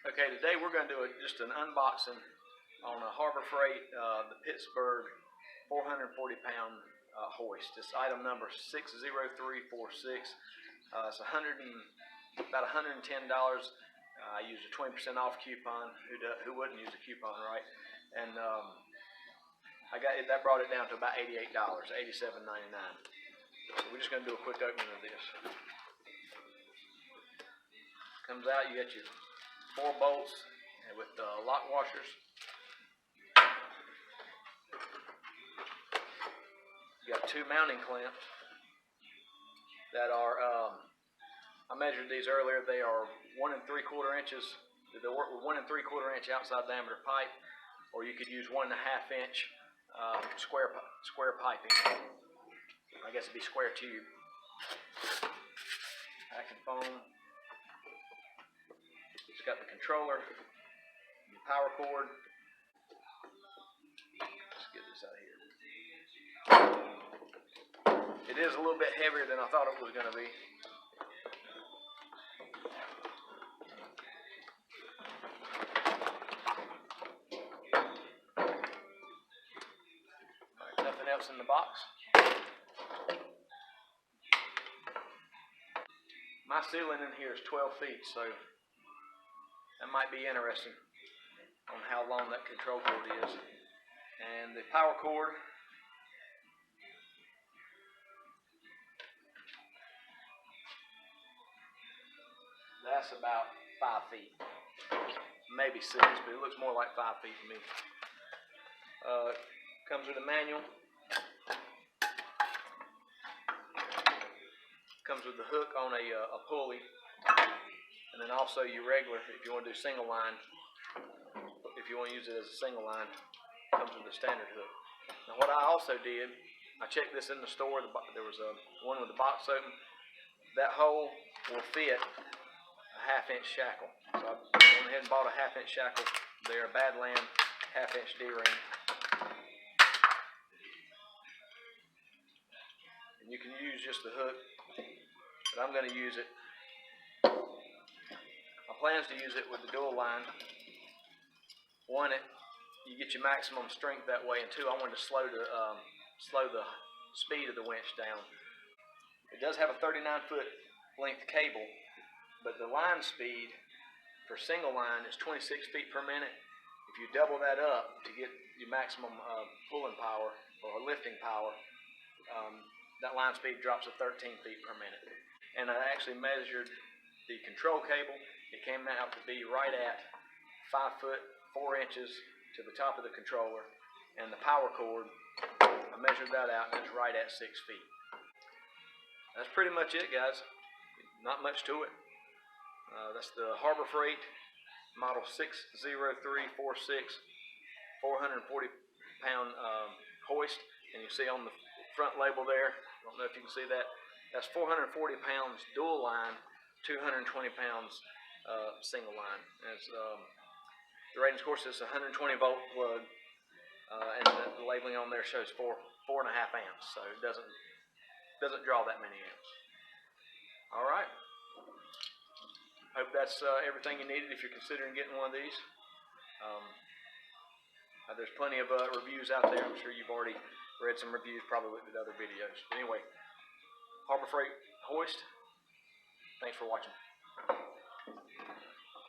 Okay, today we're going to do just an unboxing on a Harbor Freight, the Pittsburgh 440-pound hoist. It's item number 60346. It's about $110. I used a 20% off coupon. Who wouldn't use a coupon, right? And I got it. That brought it down to about $88, $87.99. So we're just going to do a quick opening of this. Comes out, you got your 4 bolts with lock washers. You got 2 mounting clamps that are, I measured these earlier, they are 1 3/4 inches. They work with 1 3/4 inch outside diameter pipe, or you could use 1 1/2 inch square piping. I guess it'd be square tube. Packing foam. It's got the controller, the power cord. Let's get this out of here. It is a little bit heavier than I thought it was going to be. Right, nothing else in the box. My ceiling in here is 12 feet, so that might be interesting on how long that control cord is. And the power cord, that's about 5 feet, maybe 6, but it looks more like 5 feet to me. Comes with a manual. Comes with the hook on a pulley, and then also your regular, if you want to do single line, if you want to use it as a single line, comes with a standard hook. Now what I also did, I checked this in the store. There was one with the box open. That hole will fit a 1/2 inch shackle. So I went ahead and bought a 1/2 inch shackle there, Badland 1/2 inch D-ring. And you can use just the hook, but I'm going to use it. My plan is to use it with the dual line. 1, you get your maximum strength that way, and 2, I wanted to slow the speed of the winch down. It does have a 39-foot length cable, but the line speed for single line is 26 feet per minute. If you double that up to get your maximum pulling power or lifting power, that line speed drops to 13 feet per minute. And I actually measured the control cable. It came out to be right at 5 foot 4 inches to the top of the controller, and the power cord, I measured that out, and it's right at 6 feet. That's pretty much it, guys. Not much to it. That's the Harbor Freight model 60346 440-pound hoist, and you see on the front label there, I don't know if you can see that, that's 440 pounds dual line, 220 pounds single line. As the rating, of course, is a 120 volt plug, and the labeling on there shows 4.5 amps, so it doesn't draw that many amps. All right. Hope that's everything you needed if you're considering getting one of these. There's plenty of reviews out there. I'm sure you've already read some reviews, probably looked at other videos. But anyway, Harbor Freight hoist. Thanks for watching.